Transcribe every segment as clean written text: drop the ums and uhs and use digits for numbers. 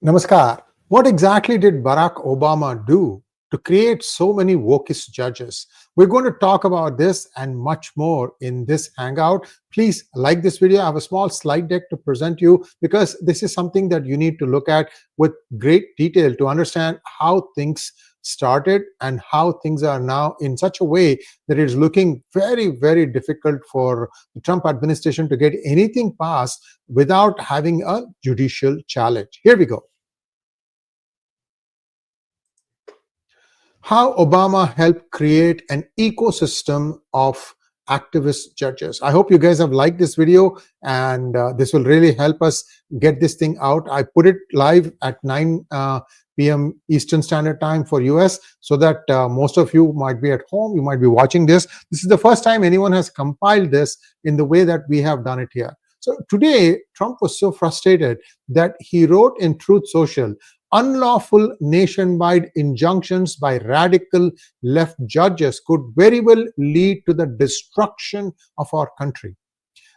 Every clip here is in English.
Namaskar. What exactly did Barack Obama do to create so many WOEKist judges? We're going to talk about this and much more in this hangout. Please like this video. I have a small slide deck to present you because this is something that you need to look at with great detail to understand how things started and how things are now in such a way that it is looking very, very difficult for the Trump administration to get anything passed without having a judicial challenge. Here we go. How Obama helped create an ecosystem of activist judges. I hope you guys have liked this video, and this will really help us get this thing out. I put it live at 9 p.m. Eastern Standard Time for US, so that most of you might be at home, you might be watching this. This is the first time anyone has compiled this in the way that we have done it here. So today, Trump was so frustrated that he wrote in Truth Social, unlawful nationwide injunctions by radical left judges could very well lead to the destruction of our country.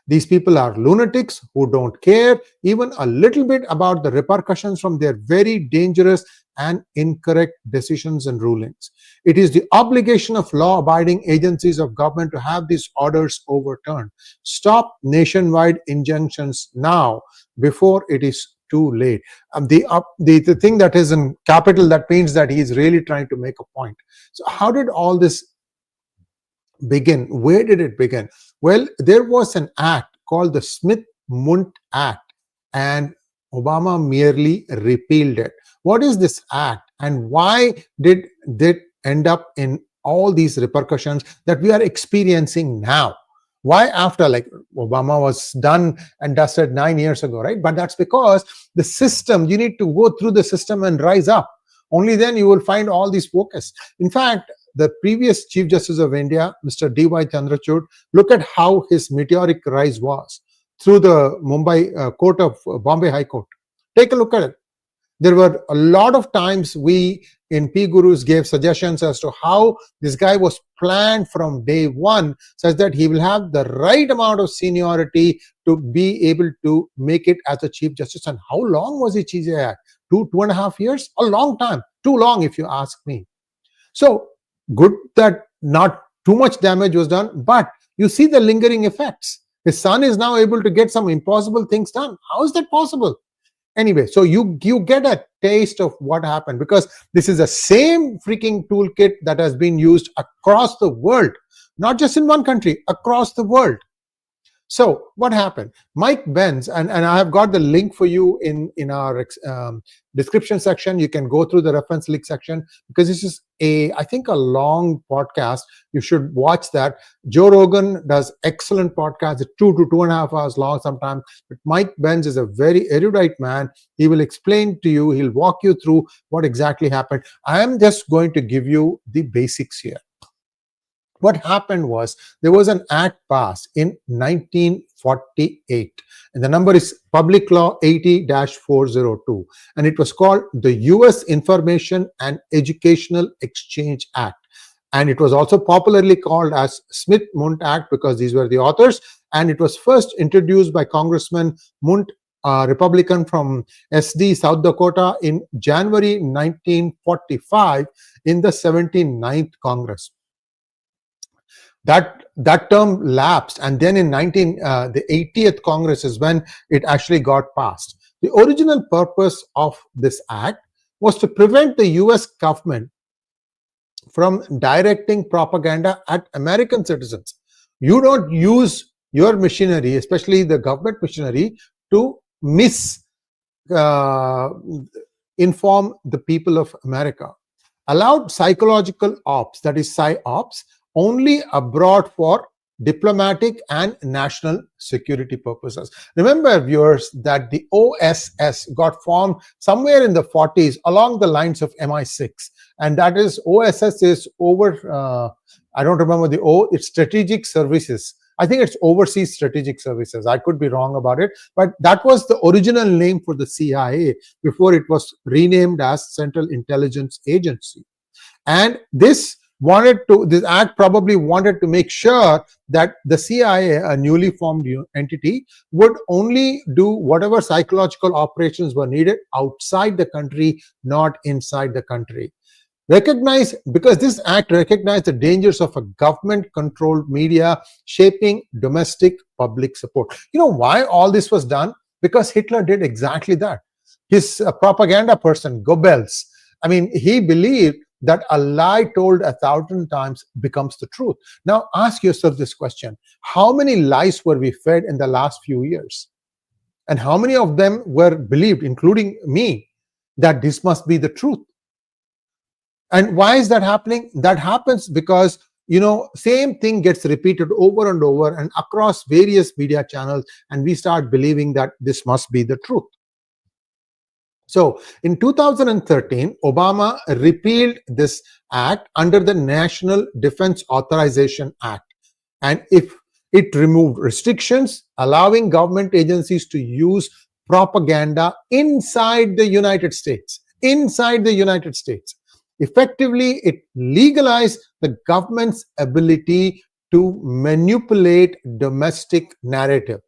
These people are lunatics who don't care even a little bit about the repercussions from their very dangerous and incorrect decisions and rulings. It is the obligation of law-abiding agencies of government to have these orders overturned. Stop nationwide injunctions now before it is too late. The thing that is in capital, that means that he is really trying to make a point. So how did all this begin? Where did it begin? Well, there was an act called the Smith-Mundt Act, and Obama merely repealed it. What is this act, and why did it end up in all these repercussions that we are experiencing now? Why after, like, Obama was done and dusted 9 years ago, right? But that's because the system, you need to go through the system and rise up. Only then you will find all these wokists. In fact, the previous Chief Justice of India, Mr. D.Y. Chandrachud, look at how his meteoric rise was through the Mumbai court of Bombay High Court. Take a look at it. There were a lot of times we in PGurus gave suggestions as to how this guy was planned from day one, such that he will have the right amount of seniority to be able to make it as a Chief Justice. And how long was he Chief Justice? 2.5 years? A long time. Too long, if you ask me. So good that not too much damage was done, but you see the lingering effects. His son is now able to get some impossible things done. How is that possible? Anyway, so you get a taste of what happened, because this is the same freaking toolkit that has been used across the world, not just in one country, across the world. So what happened? Mike Benz, and I have got the link for you in our description section. You can go through the reference link section, because this is I think a long podcast. You should watch that. Joe Rogan does excellent podcasts. It's 2 to 2.5 hours long sometimes. But Mike Benz is a very erudite man. He will explain to you, he'll walk you through what exactly happened. I am just going to give you the basics here. What happened was, there was an act passed in 1948, and the number is Public Law 80-402, and it was called the U.S. Information and Educational Exchange Act, and it was also popularly called as Smith-Mundt Act because these were the authors, and it was first introduced by Congressman Mundt, Republican from SD, South Dakota, in January 1945 in the 79th Congress. That term lapsed, and then in the 80th Congress is when it actually got passed. The original purpose of this act was to prevent the US government from directing propaganda at American citizens. You don't use your machinery, especially the government machinery, to inform the people of America. Allowed psychological ops, that is psy-ops, only abroad for diplomatic and national security purposes. Remember, viewers, that the OSS got formed somewhere in the 40s along the lines of MI6, and that is, OSS is over, I don't remember the O, it's Strategic Services. I think it's Overseas Strategic Services. I could be wrong about it, but that was the original name for the CIA before it was renamed as Central Intelligence Agency. And this this act probably wanted to make sure that the CIA, a newly formed entity, would only do whatever psychological operations were needed outside the country, not inside the country. Because this act recognized the dangers of a government-controlled media shaping domestic public support. You know why all this was done? Because Hitler did exactly that. His propaganda person, Goebbels, he believed that a lie told 1,000 times becomes the truth. Now ask yourself this question: how many lies were we fed in the last few years? And how many of them were believed, including me, that this must be the truth? And why is that happening? That happens because, same thing gets repeated over and over and across various media channels, and we start believing that this must be the truth. So in 2013, Obama repealed this act under the National Defense Authorization Act. And if it removed restrictions allowing government agencies to use propaganda inside the United States. Effectively, it legalized the government's ability to manipulate domestic narrative.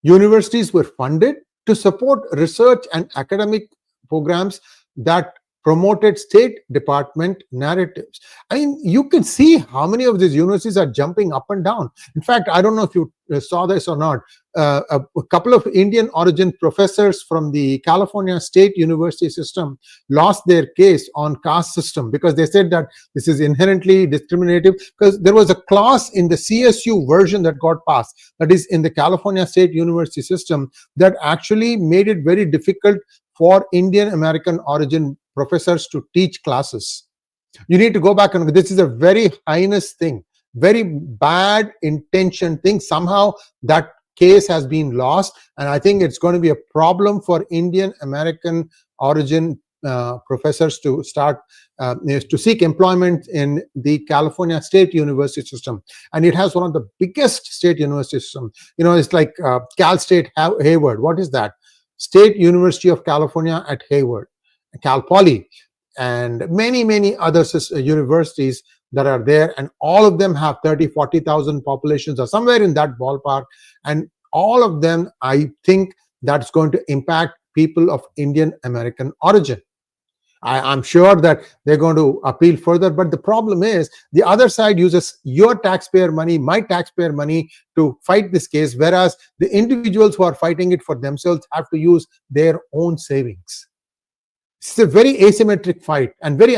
Universities were funded to support research and academic programs that promoted State Department narratives. You can see how many of these universities are jumping up and down. In fact, I don't know if you saw this or not. A couple of Indian origin professors from the California State University system lost their case on caste system because they said that this is inherently discriminative, because there was a clause in the CSU version that got passed, that is in the California State University system, that actually made it very difficult for Indian American origin professors to teach classes. You need to go back and this is a very heinous thing, very bad intention thing. Somehow that case has been lost, and I think it's going to be a problem for Indian American origin professors to start to seek employment in the California State University system. And it has one of the biggest state university systems. It's like Cal State Hayward. What is that? State University of California at Hayward, Cal Poly, and many other universities that are there, and all of them have 30,000-40,000 populations or somewhere in that ballpark, and all of them, I think that's going to impact people of Indian American origin. I'm sure that they're going to appeal further, but the problem is the other side uses your taxpayer money, my taxpayer money, to fight this case, whereas the individuals who are fighting it for themselves have to use their own savings. It's a very asymmetric fight and very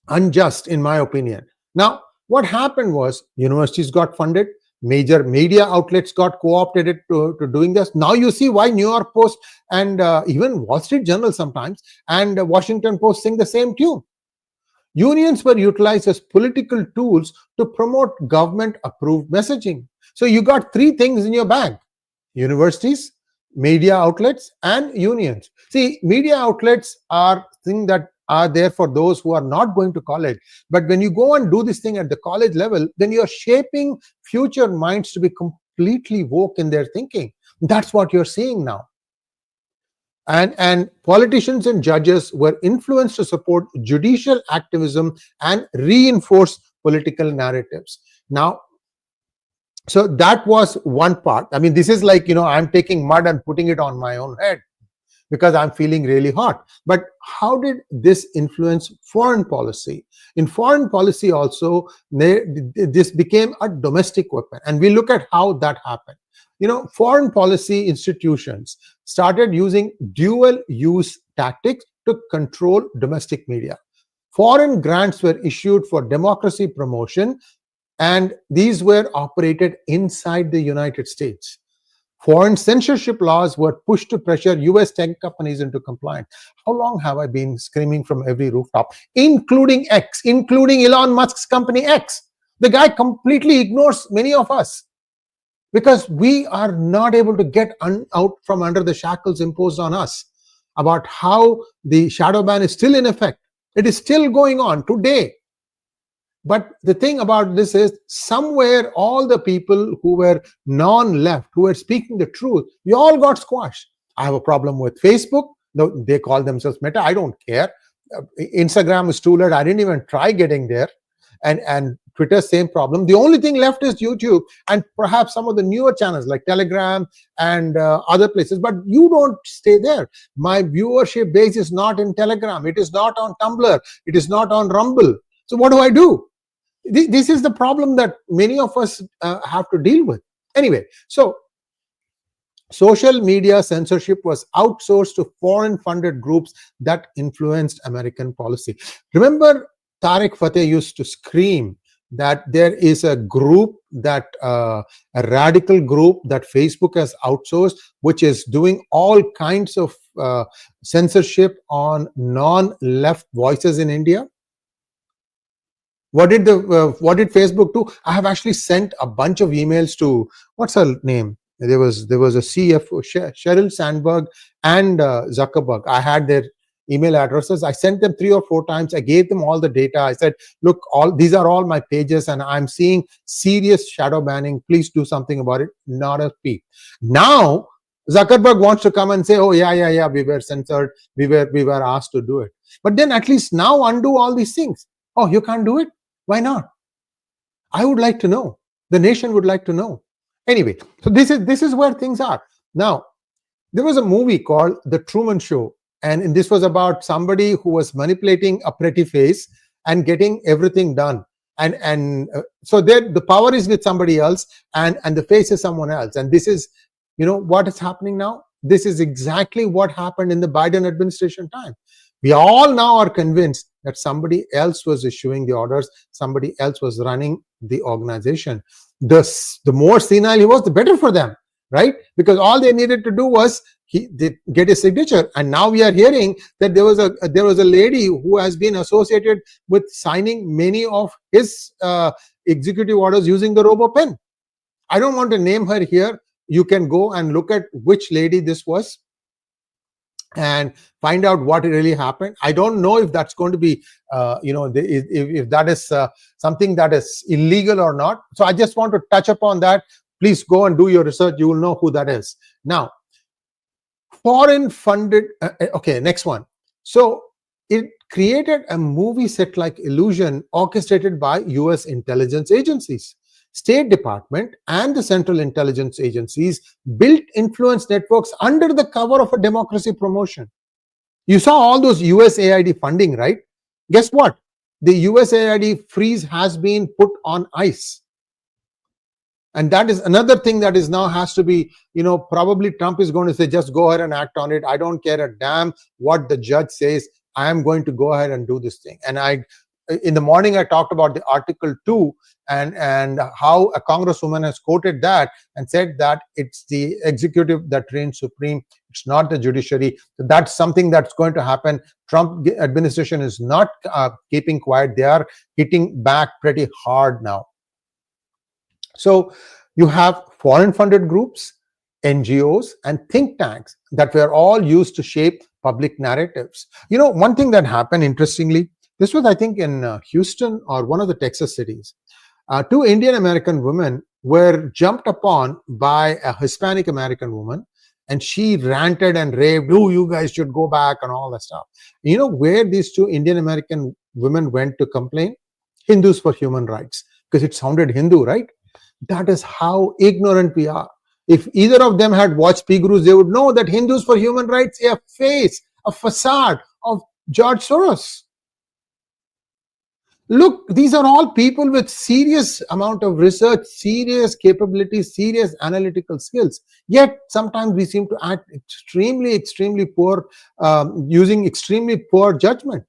unjust, in my opinion. Now, what happened was universities got funded, major media outlets got co-opted to doing this. Now you see why New York Post and even Wall Street Journal sometimes and Washington Post sing the same tune. Unions were utilized as political tools to promote government-approved messaging. So you got three things in your bag: universities, media outlets, and unions. See, media outlets are things that are there for those who are not going to college. But when you go and do this thing at the college level, then you're shaping future minds to be completely woke in their thinking. That's what you're seeing now. And politicians and judges were influenced to support judicial activism and reinforce political narratives. Now, so that was one part. This is like, I'm taking mud and putting it on my own head because I'm feeling really hot. But how did this influence foreign policy? In foreign policy also, this became a domestic weapon. And we look at how that happened. Foreign policy institutions started using dual-use tactics to control domestic media. Foreign grants were issued for democracy promotion, and these were operated inside the United States. Foreign censorship laws were pushed to pressure US tech companies into compliance. How long have I been screaming from every rooftop, including X, including Elon Musk's company X? The guy completely ignores many of us because we are not able to get out from under the shackles imposed on us about how the shadow ban is still in effect. It is still going on today. But the thing about this is, somewhere all the people who were non-left, who were speaking the truth, we all got squashed. I have a problem with Facebook. No, they call themselves Meta. I don't care. Instagram is too late. I didn't even try getting there. And Twitter, same problem. The only thing left is YouTube and perhaps some of the newer channels like Telegram and other places. But you don't stay there. My viewership base is not in Telegram. It is not on Tumblr. It is not on Rumble. So what do? This is the problem that many of us have to deal with. Anyway, so social media censorship was outsourced to foreign-funded groups that influenced American policy. Remember, 𝗪𝗏 used to scream that there is a group that a radical group that Facebook has outsourced, which is doing all kinds of censorship on non-left voices in India. What did Facebook do? I have actually sent a bunch of emails to, what's her name? There was a CFO, 𝗟𝗙𝗪 𝗢𝗪𝗏 and Zuckerberg. I had their email addresses. I sent them 3 or 4 times. I gave them all the data. I said, look, these are all my pages and I'm seeing serious shadow banning. Please do something about it. Not a peep. Now Zuckerberg wants to come and say, oh yeah, we were censored. We were asked to do it. But then at least now undo all these things. Oh, you can't do it? Why not? I would like to know. The nation would like to know. Anyway, so this is where things are. Now, there was a movie called The Truman Show. And this was about somebody who was manipulating a pretty face and getting everything done. So there, the power is with somebody else, and the face is someone else. And this is, what is happening now? This is exactly what happened in the Biden administration time. We all now are convinced that somebody else was issuing the orders, somebody else was running the organization. The more senile he was, the better for them, right? Because all they needed to do was get his signature. And now we are hearing that there was a lady who has been associated with signing many of his executive orders using the robo pen. I don't want to name her here. You can go and look at which lady this was and find out what really happened. I don't know if that's going to be, if that is something that is illegal or not. So I just want to touch upon that. Please go and do your research. You will know who that is. Now, foreign funded, okay, next one. So it created a movie set like illusion orchestrated by US intelligence agencies. State Department and the Central Intelligence Agencies built influence networks under the cover of a democracy promotion. You saw all those USAID funding, right? Guess what? The USAID freeze has been put on ice. And that is another thing that is now has to be, probably Trump is going to say, just go ahead and act on it. I don't care a damn what the judge says. I am going to go ahead and do this thing. And in the morning, I talked about the Article 2 and how a congresswoman has quoted that and said that it's the executive that reigns supreme. It's not the judiciary. So that's something that's going to happen. Trump administration is not keeping quiet. They are hitting back pretty hard now. So you have foreign funded groups, NGOs, and think tanks that were all used to shape public narratives. One thing that happened, interestingly, this was, I think, in Houston or one of the Texas cities. 2 Indian American women were jumped upon by a Hispanic American woman, and she ranted and raved, oh, you guys should go back and all that stuff. You know where these 2 Indian American women went to complain? Hindus for Human Rights, because it sounded Hindu, right? That is how ignorant we are. If either of them had watched PGurus, they would know that Hindus for Human Rights is a face, a facade of George Soros. Look, these are all people with serious amount of research, serious capabilities, serious analytical skills. Yet sometimes we seem to act extremely poor, using extremely poor judgment.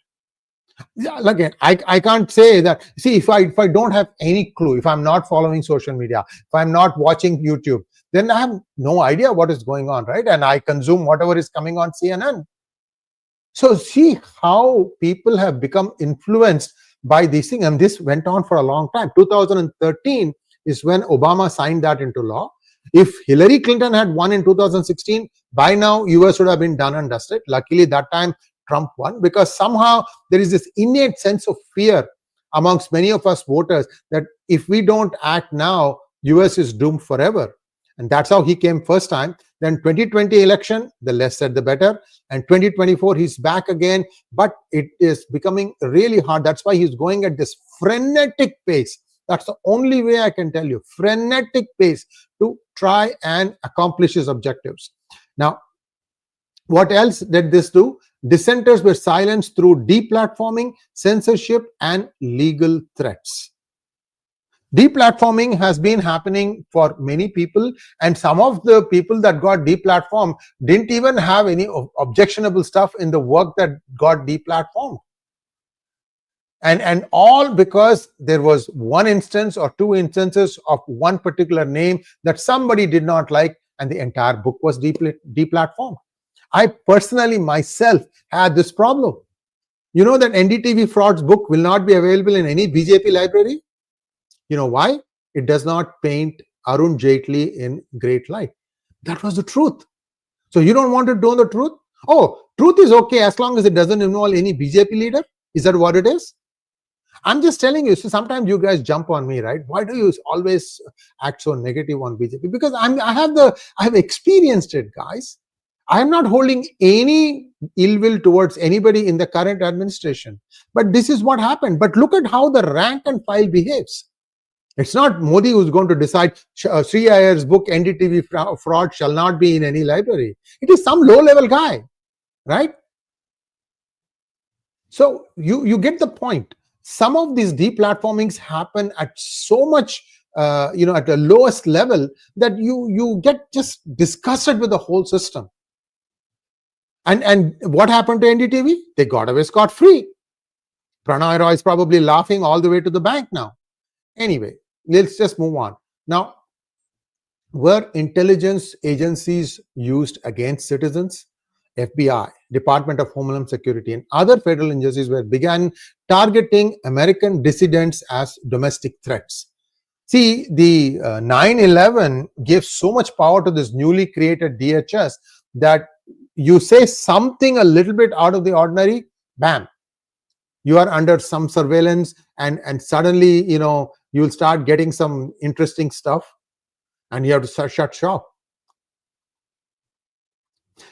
Again, I can't say that. See, if I don't have any clue, if I'm not following social media, if I'm not watching YouTube, then I have no idea what is going on, right? And I consume whatever is coming on CNN. So see how people have become influenced by these things, and this went on for a long time. 2013 is when Obama signed that into law. If Hillary Clinton had won in 2016, by now US would have been done and dusted. Luckily, that time Trump won, because somehow there is this innate sense of fear amongst many of us voters that if we don't act now, US is doomed forever. And that's how he came first time. Then 2020 election, the less said the better. And 2024, he's back again. But it is becoming really hard. That's why he's going at this frenetic pace. That's the only way I can tell you. Frenetic pace to try and accomplish his objectives. Now, what else did this do? Dissenters were silenced through deplatforming, censorship, and legal threats. Deplatforming has been happening for many people, and some of the people that got deplatformed didn't even have any objectionable stuff in the work that got deplatformed. And all because there was one instance or two instances of one particular name that somebody did not like, and the entire book was deplatformed. I personally myself had this problem. You know that NDTV Fraud's book will not be available in any BJP library? You know why? It does not paint Arun Jaitley in great light. That was the truth. So you don't want to know the truth? Oh, truth is okay as long as it doesn't involve any BJP leader? Is that what it is? I'm just telling you, so sometimes you guys jump on me, right? Why do you always act so negative on BJP? Because I have experienced it, guys. I am not holding any ill will towards anybody in the current administration. But this is what happened. But look at how the rank and file behaves. It's not Modi who's going to decide Sree Iyer's book, NDTV Fraud, shall not be in any library. It is some low-level guy, right? So you get the point. Some of these deplatformings happen at so much, at the lowest level that you get just disgusted with the whole system. And what happened to NDTV? They got away scot-free. Pranay Roy is probably laughing all the way to the bank now. Anyway, let's just move on. Now, were intelligence agencies used against citizens? FBI, Department of Homeland Security, and other federal agencies began targeting American dissidents as domestic threats. See, the 9/11 gave so much power to this newly created DHS that you say something a little bit out of the ordinary, bam, you are under some surveillance, and suddenly, you'll start getting some interesting stuff, and you have to shut shop.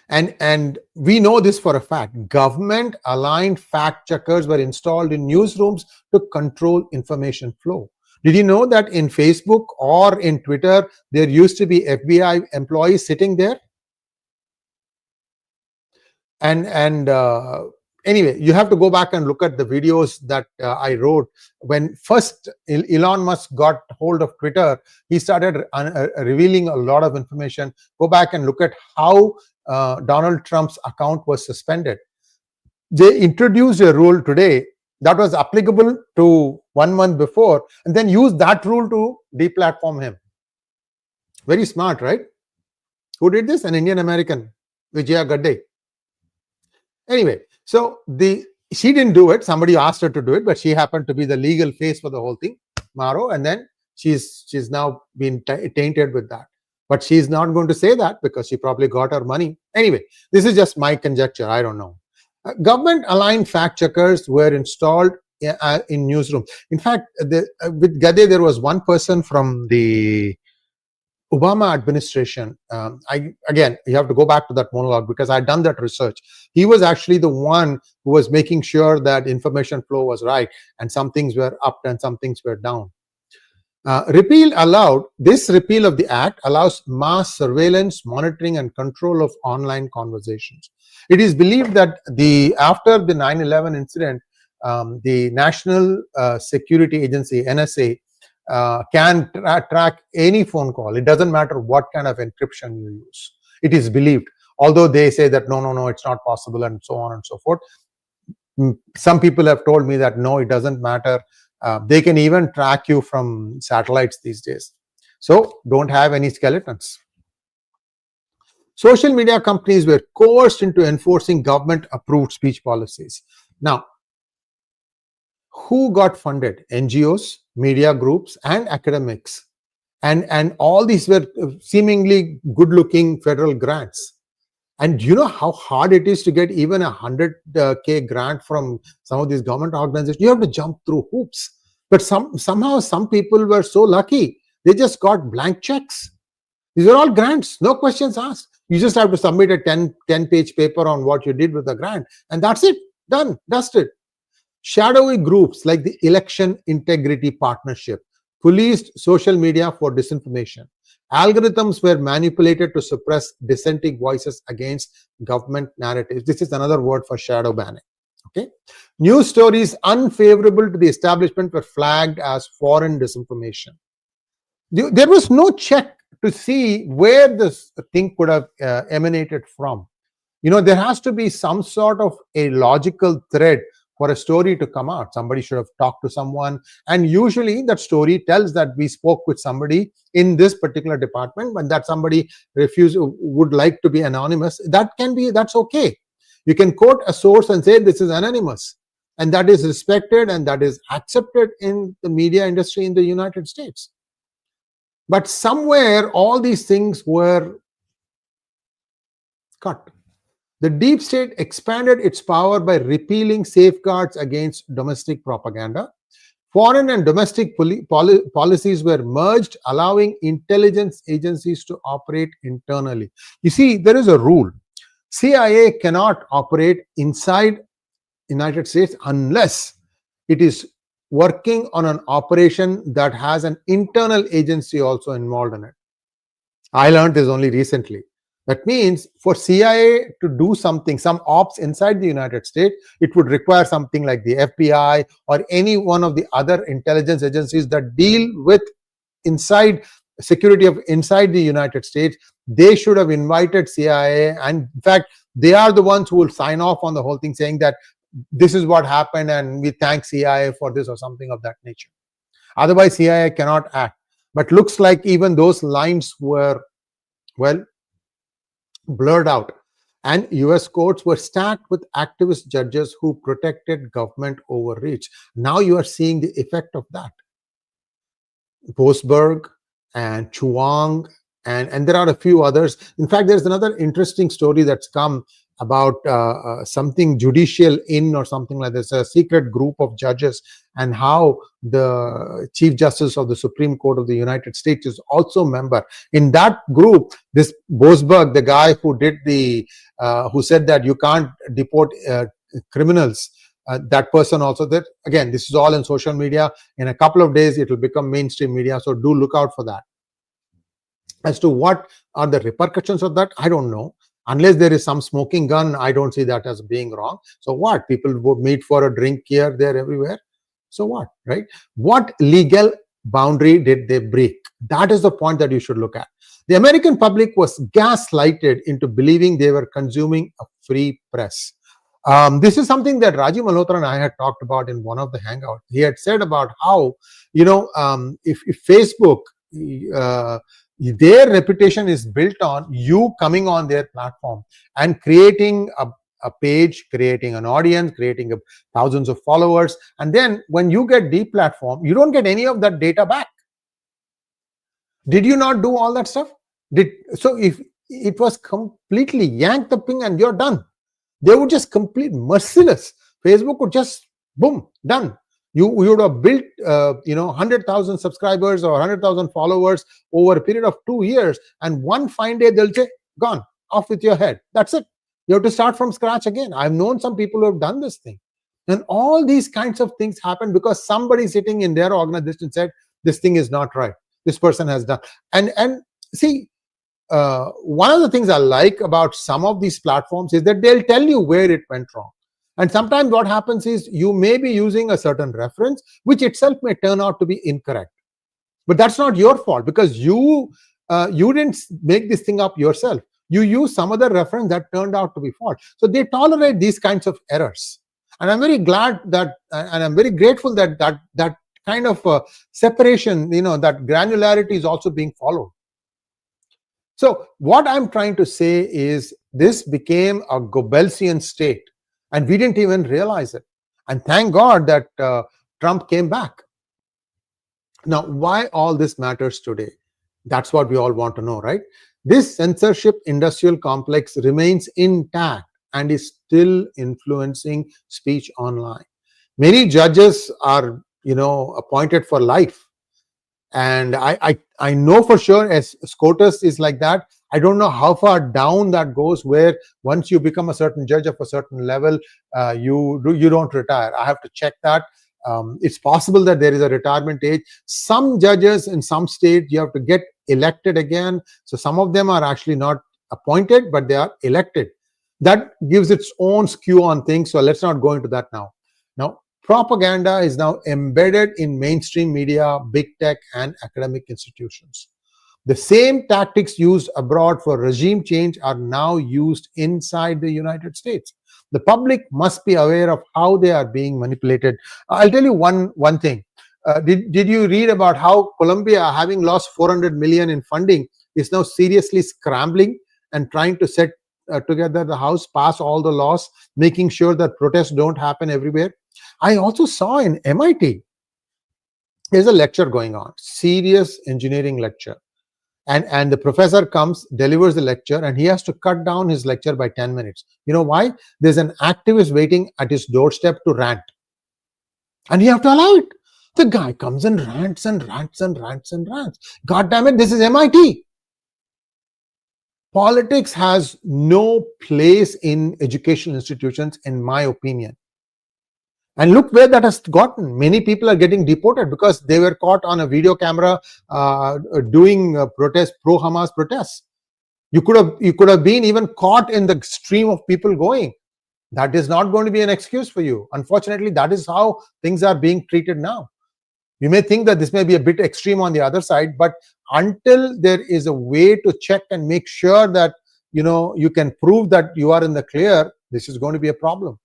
And we know this for a fact. Government-aligned fact-checkers were installed in newsrooms to control information flow. Did you know that in Facebook or in Twitter, there used to be FBI employees sitting there? And anyway, you have to go back and look at the videos that I wrote. When first Elon Musk got hold of Twitter, he started revealing a lot of information. Go back and look at how Donald Trump's account was suspended. They introduced a rule today that was applicable to 1 month before, and then used that rule to deplatform him. Very smart, right? Who did this? An Indian American, 𝗣𝗬𝗪𝗧𝗍𝗍. Anyway, so she didn't do it. Somebody asked her to do it, but she happened to be the legal face for the whole thing, Maro, and then she's now been tainted with that. But she's not going to say that because she probably got her money. Anyway, this is just my conjecture. I don't know. Government-aligned fact-checkers were installed in newsrooms. In fact, with Gade, there was one person from the Obama administration. Again, you have to go back to that monologue because I'd done that research. He was actually the one who was making sure that information flow was right, and some things were up and some things were down. Repeal of the act allows mass surveillance, monitoring, and control of online conversations. It is believed that after the 9/11 incident, the National Security Agency, NSA, can track any phone call. It doesn't matter what kind of encryption you use. It is believed, although they say that no, it's not possible, and so on and so forth. Some people have told me that no, it doesn't matter. They can even track you from satellites these days. So don't have any skeletons. Social media companies were coerced into enforcing government-approved speech policies. Now, who got funded? NGOs, media groups, and academics. And all these were seemingly good-looking federal grants. And you know how hard it is to get even a 100K grant from some of these government organizations? You have to jump through hoops. But somehow some people were so lucky, they just got blank checks. These are all grants, no questions asked. You just have to submit a 10-page paper on what you did with the grant, and that's it, done, dusted. Shadowy groups like the Election Integrity Partnership policed social media for disinformation. Algorithms were manipulated to suppress dissenting voices against government narratives. This is another word for shadow banning. Okay. News stories unfavorable to the establishment were flagged as foreign disinformation. There was no check to see where this thing could have emanated from. There has to be some sort of a logical thread for a story to come out. Somebody should have talked to someone, and usually that story tells that we spoke with somebody in this particular department, but that somebody would like to be anonymous. That's okay. You can quote a source and say this is anonymous, and that is respected and that is accepted in the media industry in the United States. But somewhere all these things were cut. The deep state expanded its power by repealing safeguards against domestic propaganda. Foreign and domestic policies were merged, allowing intelligence agencies to operate internally. You see, there is a rule. CIA cannot operate inside United States unless it is working on an operation that has an internal agency also involved in it. I learned this only recently. That means for CIA to do something, some ops inside the United States, it would require something like the FBI or any one of the other intelligence agencies that deal with security of inside the United States. They should have invited CIA, and in fact, they are the ones who will sign off on the whole thing, saying that this is what happened and we thank CIA for this or something of that nature. Otherwise, CIA cannot act. But looks like even those lines were, well, blurred out, and US courts were stacked with activist judges who protected government overreach. Now you are seeing the effect of that. Boasberg and Chuang, and there are a few others. In fact, there's another interesting story that's come about something judicial in or something like this, a secret group of judges, and how the Chief Justice of the Supreme Court of the United States is also a member. In that group, this Boasberg, the guy who did who said that you can't deport criminals, that person also, that again, this is all in social media. In a couple of days, it will become mainstream media, so do look out for that. As to what are the repercussions of that, I don't know. Unless there is some smoking gun, I don't see that as being wrong. So what? People would meet for a drink here, there, everywhere. So what, right? What legal boundary did they break? That is the point that you should look at. The American public was gaslighted into believing they were consuming a free press. This is something that Rajiv Malhotra and I had talked about in one of the hangouts. He had said about how, if Facebook, their reputation is built on you coming on their platform and creating a page, creating an audience, creating thousands of followers, and then when you get deplatformed, you don't get any of that data back. Did you not do all that stuff? So if it was completely yank the ping and you're done, they would just complete merciless. Facebook would just boom, done. You would have built 100,000 subscribers or 100,000 followers over a period of 2 years, and one fine day they'll say, gone, off with your head. That's it. You have to start from scratch again. I've known some people who have done this thing. And all these kinds of things happen because somebody sitting in their organization said, this thing is not right. This person has done. And see, one of the things I like about some of these platforms is that they'll tell you where it went wrong. And sometimes what happens is you may be using a certain reference, which itself may turn out to be incorrect. But that's not your fault, because you didn't make this thing up yourself. You use some other reference that turned out to be false. So they tolerate these kinds of errors. And I'm very glad that, and I'm very grateful that that kind of separation, that granularity is also being followed. So what I'm trying to say is this became a Goebbelsian state, and we didn't even realize it. And thank God that Trump came back. Now, why all this matters today? That's what we all want to know, right? This censorship industrial complex remains intact and is still influencing speech online. Many judges are, appointed for life. And I know for sure as SCOTUS is like that. I don't know how far down that goes, where once you become a certain judge of a certain level, you don't retire. I have to check that. It's possible that there is a retirement age. Some judges in some states, you have to get elected again. So some of them are actually not appointed, but they are elected. That gives its own skew on things. So let's not go into that now. Now, propaganda is now embedded in mainstream media, big tech, and academic institutions. The same tactics used abroad for regime change are now used inside the United States. The public must be aware of how they are being manipulated. I'll tell you one thing. Did you read about how Colombia, having lost 400 million in funding, is now seriously scrambling and trying to set together the House, pass all the laws, making sure that protests don't happen everywhere? I also saw in MIT, there's a lecture going on, serious engineering lecture. And the professor comes, delivers the lecture, and he has to cut down his lecture by 10 minutes. You know why? There's an activist waiting at his doorstep to rant. And you have to allow it. The guy comes and rants and rants and rants and rants. God damn it, this is MIT. Politics has no place in educational institutions, in my opinion. And look where that has gotten. Many people are getting deported because they were caught on a video camera doing protests, pro-Hamas protests. You could have been even caught in the stream of people going. That is not going to be an excuse for you. Unfortunately, that is how things are being treated now. You may think that this may be a bit extreme on the other side, but until there is a way to check and make sure that you can prove that you are in the clear, this is going to be a problem.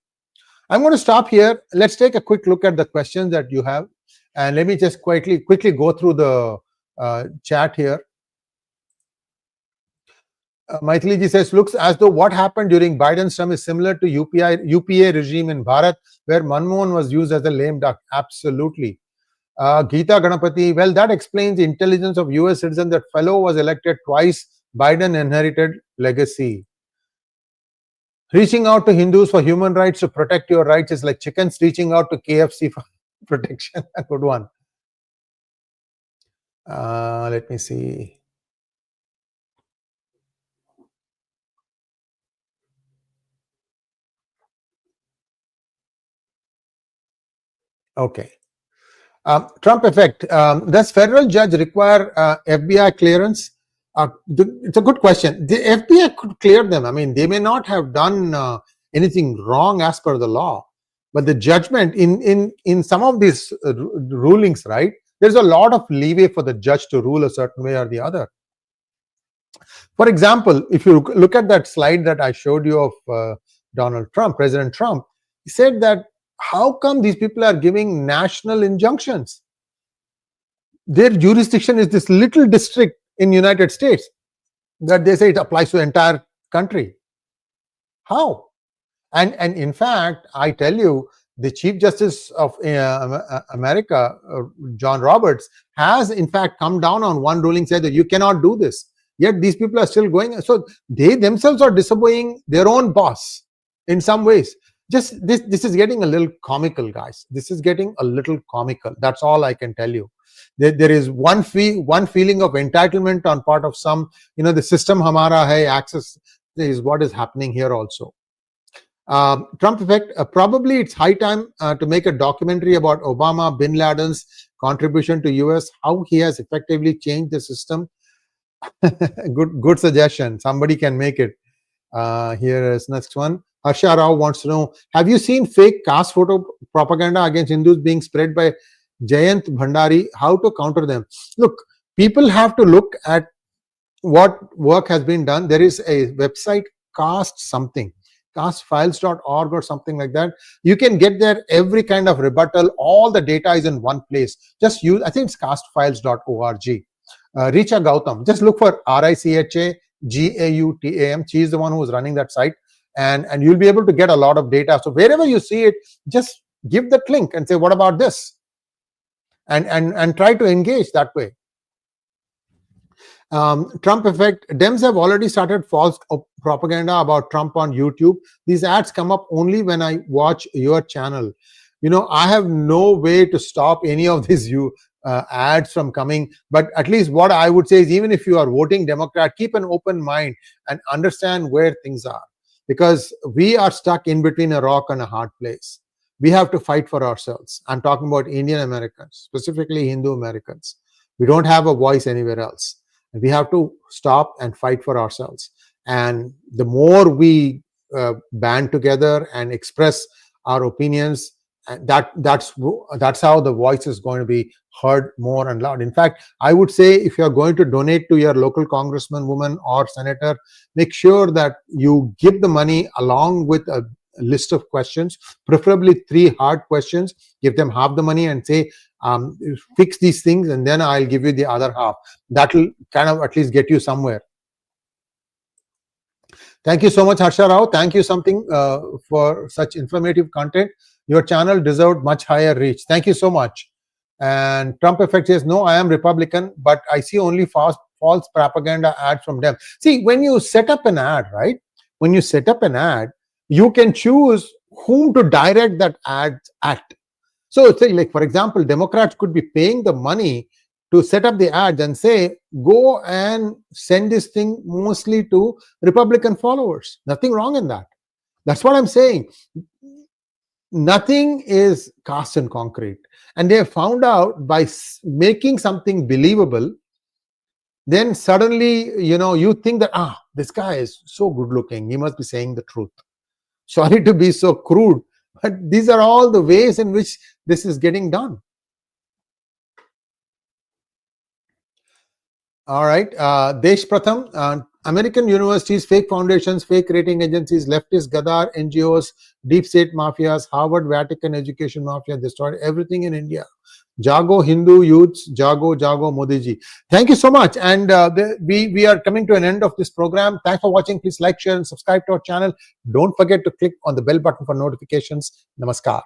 I'm going to stop here. Let's take a quick look at the questions that you have, and let me just quickly go through the chat here. Maithili says, looks as though what happened during Biden's term is similar to UPA regime in Bharat, where Manmohan was used as a lame duck. Absolutely. Geeta Ganapati, well, that explains the intelligence of US citizen that fellow was elected twice. Biden inherited legacy. Reaching out to Hindus for human rights to protect your rights is like chickens reaching out to KFC for protection. A good one. Let me see. Okay. Trump effect. Does federal judge require FBI clearance? It's a good question. The FBI could clear them. I mean, they may not have done anything wrong as per the law, but the judgment in some of these rulings, right? There's a lot of leeway for the judge to rule a certain way or the other. For example, if you look at that slide that I showed you of Donald Trump, President Trump, he said that how come these people are giving national injunctions? Their jurisdiction is this little district in United States that they say it applies to the entire country. How? And in fact, I tell you, the Chief Justice of America, John Roberts, has in fact come down on one ruling, said that you cannot do this. Yet these people are still going. So they themselves are disobeying their own boss in some ways. Just this is getting a little comical, guys. This is getting a little comical. That's all I can tell you. There is one feeling of entitlement on part of some. The system hamara hai, access is what is happening here also. Trump effect. Probably it's high time to make a documentary about Obama bin Laden's contribution to US, how he has effectively changed the system. Good suggestion. Somebody can make it. Here is next one. Harsha Rao wants to know, have you seen fake caste photo propaganda against Hindus being spread by Jayant Bhandari? How to counter them? Look, people have to look at what work has been done. There is a website, caste something, castefiles.org or something like that. You can get there every kind of rebuttal. All the data is in one place. Just use, I think it's castefiles.org. Richa Gautam, just look for RICHA GAUTAM. She is the one who is running that site. And you'll be able to get a lot of data. So wherever you see it, just give that link and say, what about this? And try to engage that way. Trump effect. Dems have already started false propaganda about Trump on YouTube. These ads come up only when I watch your channel. I have no way to stop any of these ads from coming. But at least what I would say is, even if you are voting Democrat, keep an open mind and understand where things are, because we are stuck in between a rock and a hard place. We have to fight for ourselves. I'm talking about Indian Americans, specifically Hindu Americans. We don't have a voice anywhere else. We have to stop and fight for ourselves. And the more we band together and express our opinions, that's how the voice is going to be heard more and loud. In fact, I would say, if you're going to donate to your local congressman, woman, or senator, make sure that you give the money along with a list of questions, preferably 3 hard questions. Give them half the money and say, fix these things, and then I'll give you the other half. That will kind of at least get you somewhere. Thank you so much, Harsha Rao. Thank you something for such informative content. Your channel deserved much higher reach. Thank you so much. And Trump Effect says, no, I am Republican, but I see only false propaganda ads from them. See, when you set up an ad, right? When you set up an ad, you can choose whom to direct that ad at. So it's like, for example, Democrats could be paying the money to set up the ads and say, go and send this thing mostly to Republican followers. Nothing wrong in that. That's what I'm saying. Nothing is cast in concrete. And they have found out, by making something believable, then suddenly, you think that, this guy is so good looking, he must be saying the truth. Sorry to be so crude, but these are all the ways in which this is getting done. All right. 𝗏𝗘𝗏, American universities, fake foundations, fake rating agencies, leftist Gadar NGOs, deep state mafias, Harvard, Vatican education mafia destroyed everything in India. Jago Hindu youths, Jago Modi ji. Thank you so much. And we are coming to an end of this program. Thanks for watching. Please like, share, and subscribe to our channel. Don't forget to click on the bell button for notifications. Namaskar.